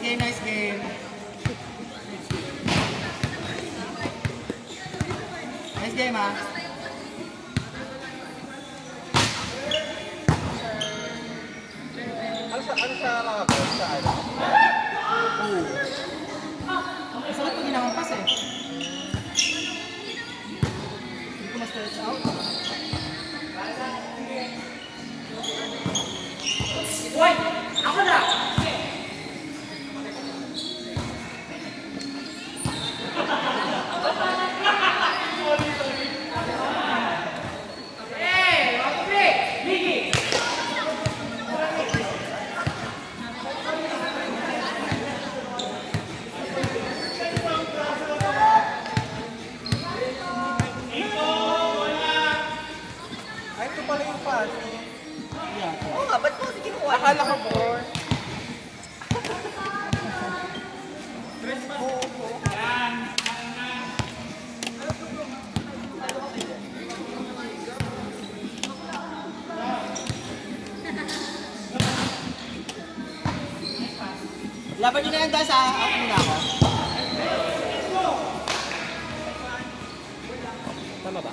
Nice game. Nice game, ah. Ano siya nakapos sa ano? Oo. Masakit pag ginamampas eh. Hindi ko ma-stretch out. Wait! Ako na! Oo nga, ba't mo si kinuha? Akala ko po. Laban nyo na yan dahil sa out muna ako. Tama ba?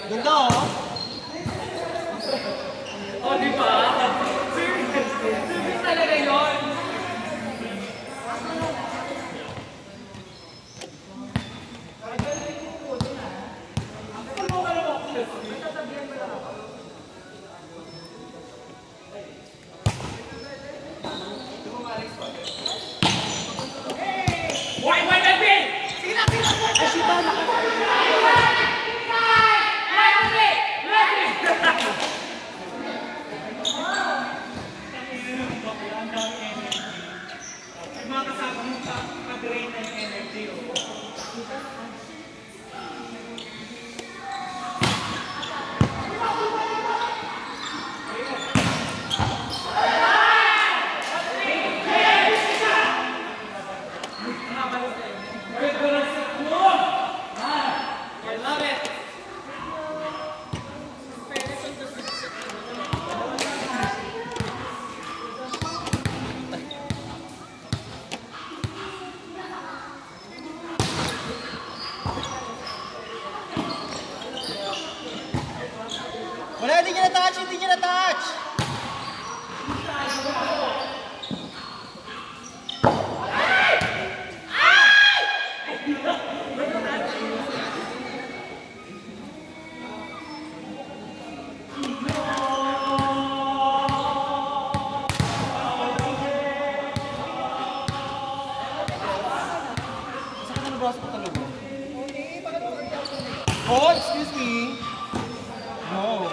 Ganda oh! Oh, di ba? Service talaga yun! hindi niya na-touch, hindi niya na-touch! Oh, excuse me. No.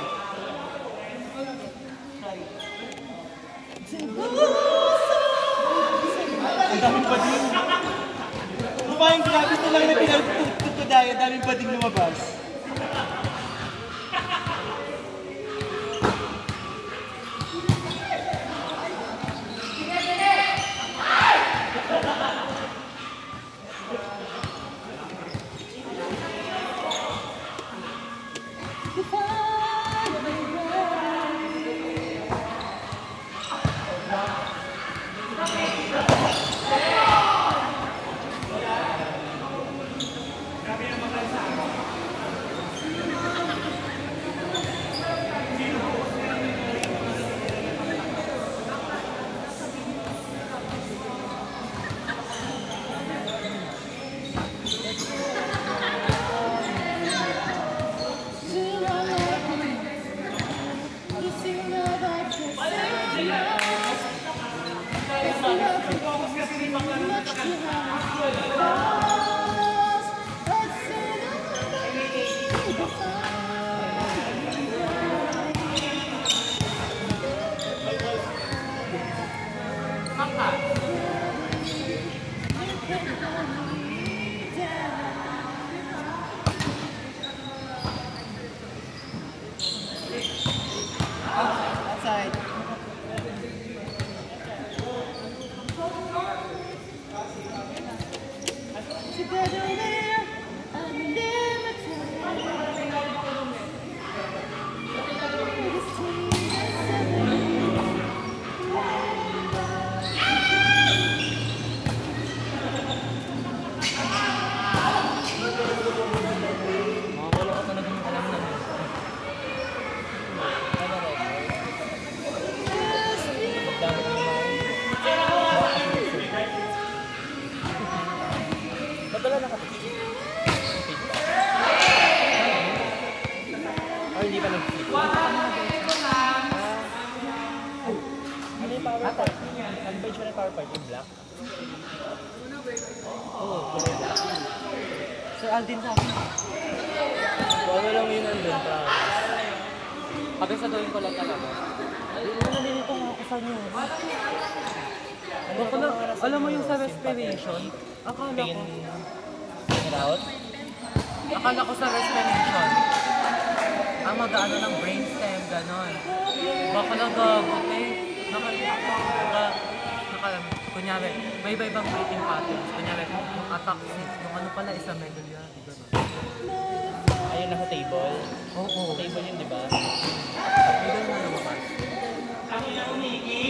Ang daming bading. Diba yung grabe ito lang na pinagtutut ko dahil ang daming bading lumabas. Outside. Sir Aldin sa akin. Wala lang yun nandun, promise. Kabisaduhin ko lang talaga. Nalilito nga ako sa inyo. Alam mo yung sa respiration, akala ko. Out? Akala ko sa respiration. Ang mag-ano ng brainstem, gano'n. Baka lang gagot eh. Kunyari, may iba-ibang breathing patterns. Kunyari, yung ataxis, yung ano pala, isa medullary, gano'n. Ayun nasa table? Oo. Table yun, di ba? Hindi na naman.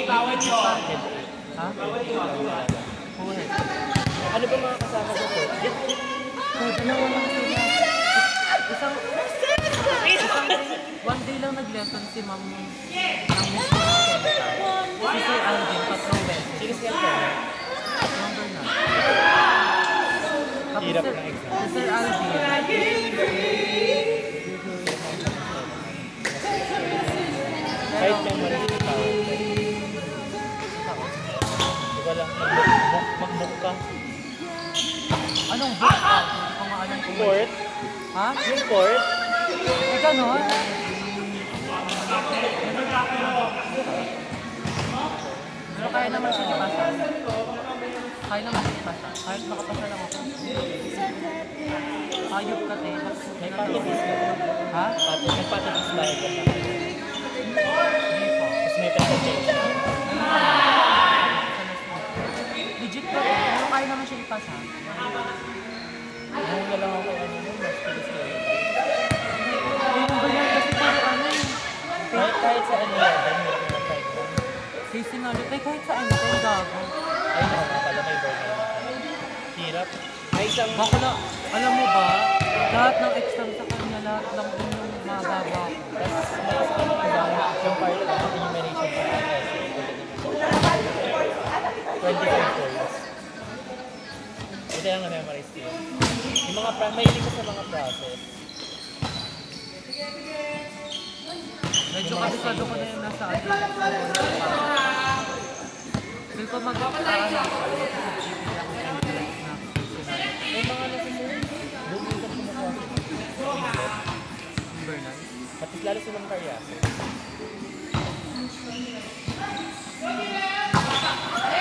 Bawal yun! Ha? Correct. Ano ba mga kasama sa court? Dalawa lang sila. One day lang nag-lesson si ma'am ng Miss Chemical. Si Sir Alvin, tatlong beses. Sino siya ko? Number na. Hirap na exam. Si Sir Alvin. Kahit yung maraming tao. Diba lang, mag-book ka. Anong book ka? Kung anong Court? ha? Yung court? Eh, gano'n? Pero kaya naman siya ipasa. Kaya naman siya ipasa. Kahit makapasa lang ako. Ayop ka, te. May patipis na. Ha? May patipis ba ito? Hindi po. Tapos may percentage. Legit ba? Pero kaya naman siya ipasa. Ngayon na lang ako ano yun, mas pilis ko yun. Ayun ba yan? Kasi puro ano eh. Kahit sa ano yan, hirap na try ko. Sinungaling. Eh, kahit sa ano, kaya gago. Ay, naman pala may burnout. Hirap. May isang... Bako na, alam mo ba, lahat ng exam sa kanya, lahat ng yung mababa. Tapos may isa naman yung part ng enumeration sa essay. 25 points. Ito yung na-memorize ko. Yung mga mahilig ko sa mga process. Medyo kabisado ko na yung nasa atin. Feel ko mag-aaral ako. May mga nasa-sir, doon yung sa kumukuha sila. Bernard. Pati lalo silang karyaso.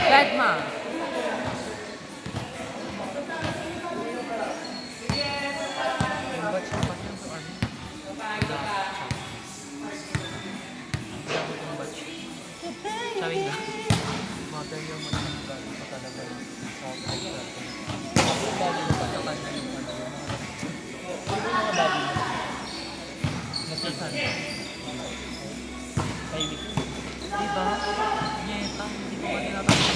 Redma! Yung batch yung batch yung ano? Yung batch. Sabi na. Mother yung mag-iba. Patalaga yung soft. Yung body mo pa. Saka na yung ano. Yung mga body mo. Nasisan. Kaibig. Diba? Nyeta, hindi ko pa tinatapos.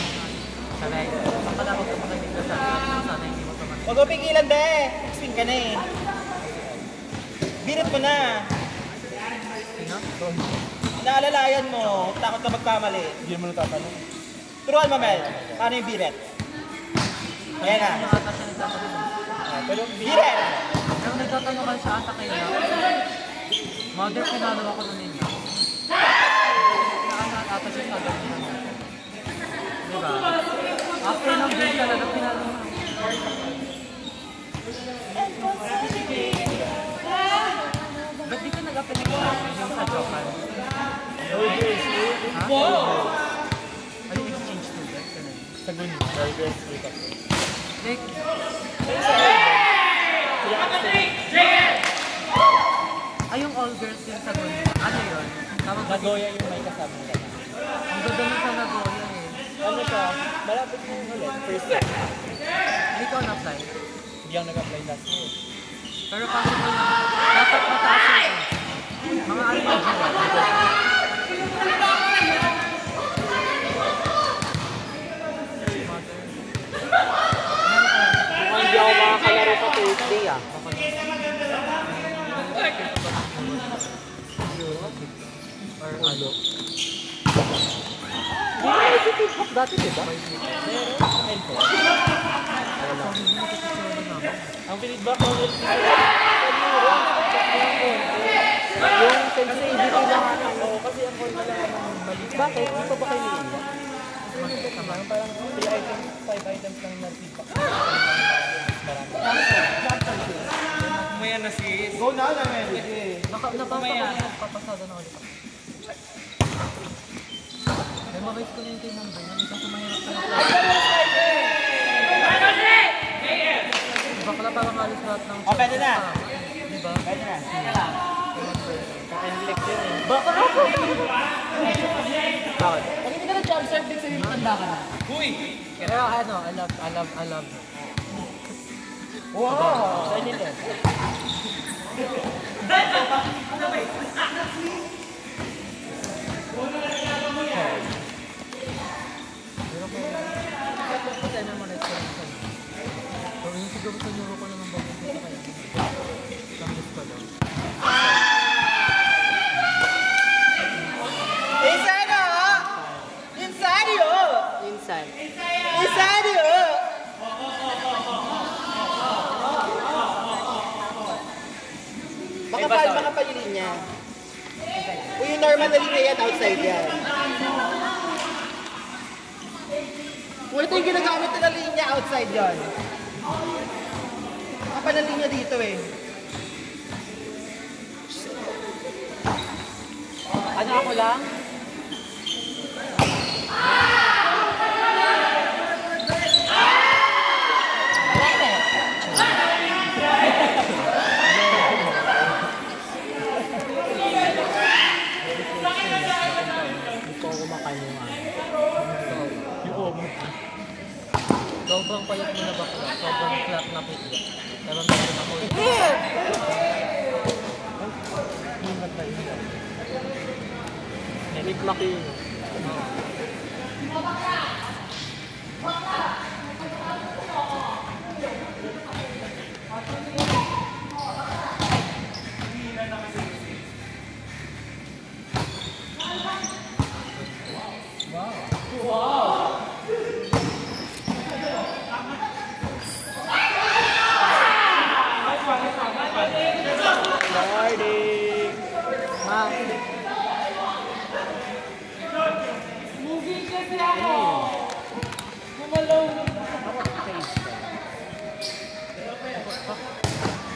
Sanay. Kapag ako tumakinig ka sa akin, sana hindi mo tumakinig. Huwag mo pigilan, be. Swing ka na eh. Birit mo na. Sino? Inaalalayan mo. Takot ka magkamali. Hindi mo natatanong. Turuan mo, Mel. Paano yung birit? Ayan na. Yung ata siya nagtatanong. Pero Birit! Pero nagtatanong ka siya ata kayo na. Mother, pinalo ako nun ninyo. Ata siya sa agad niya. Diba? After ng game talaga, pinalo na. Ba't di ka nag-apply ko yung sa Jokan? Ha? Ay, exchange student ka na. sa gun, burgers, wake up. Like, ay, yung all girls yun sa gun. Ano yun? Tawag ba? Nagoya yung may kasama nila. Ang ganda nun sa Nagoya eh. Ano siya, malapit mo ulit, first year. Hindi ko na-apply. Hindi ako nag-apply last year. Pero possible na. Dapat mataas yun. Mga ano yung Hindi ako makakalaro sa Thursday ah. Or ano? Hindi ka nag-tip dati, diba? Meron, handphone. Ang feedback ko ulit sa Yung sensitivity lang. Oo, kasi ang call nila ng mali. Bakit? Hindi pa ba kayo nilinis? Parang 3 items, 5 items lang na feedback. Umaya na sis. Go na, Mel. Nabasa ko yung papasada na ulit ako. Memorize ko na yung team number. Nandito sa mahirap ka na Baka na parang alis lahat ng... Oh, pwede na. Diba? Pwede na. Naka-inflect yun eh. Baka na ako! Bakit? Pag hindi ka na job serve, din sa'yo matanda ka na. Pero ano, I love. Wow! Silent yan. Pero ko, kasi memorize ko lang sa'yo. So, yung siguro sa neuro ko lang ang bagay ko sa kaya. Samlis ko lang. Insano! Insanio! Insan. Insanio! Makapal yung linya. O yung normal na linya yan, outside yan. Kung ito yung ginagamit na linya, outside yan. Makapal na linya dito eh. Ano ako lang? Sobrang payat mo na bakla. Sobrang flat na pitya. Pero meron ako. Nick Makino. Morning! Ma, Moving kasi ako. Gumalaw.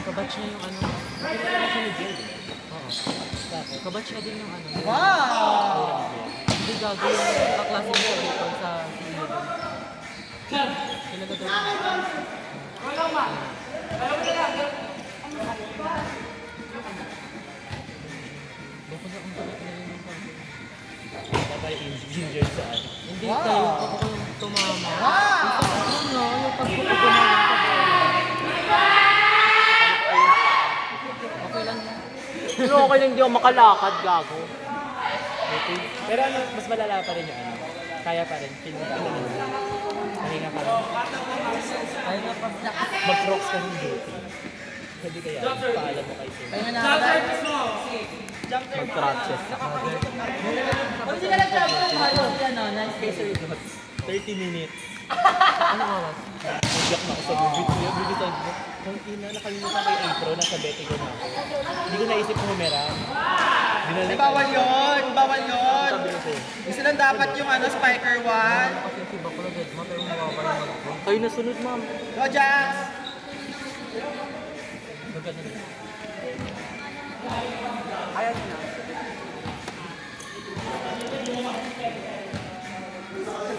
kabatch niya yung ano. Oo. Kabatch niya din yung ano. Wow! Hindi gago yung kaklase niya sa paper sa CEO doon. Sila ka doon. Walang ma. Alam mo na lang. Bako na ang sagot na yun yung sabi. Patay injured sa ano. Hindi Wow. tayo, ako ko yung tumama. Wow! Yung no, yung pagpupo tumama sa bola. Okay lang yan. Pero okay lang, hindi ako makalakad, gago. Okay. Pero ano, mas malala pa rin yung ano. Kaya pa rin. Feel mo kaya. Mahinga ka lang. Ayaw na pag Mag-rocks ka ng duty. Pwede kaya. Paalam mo kay Sim. Kaya na ako. Mag-crutches. Huwag sila nag-travel ng ano. Nice case. 30 minutes. Ano oras? Nagyak na ako sa movie. Kuya, movie time mo. Kung ina, nakalimutan ko yung intro. Nasa bete ko na ako. Hindi ko naisip humera. Ay, bawal yun! Bawal yun! Sabi ko sa'yo. Gusto lang dapat yung ano, Spiker 1. Kasi si Bakula dead mo, pero mawawala yung mag-go. Kayo nasunod, ma'am. Go, Jax! Maganda na. Ayan na.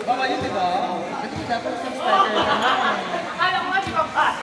Bawal yun, di ba? Kasi dapat sa spider ka na.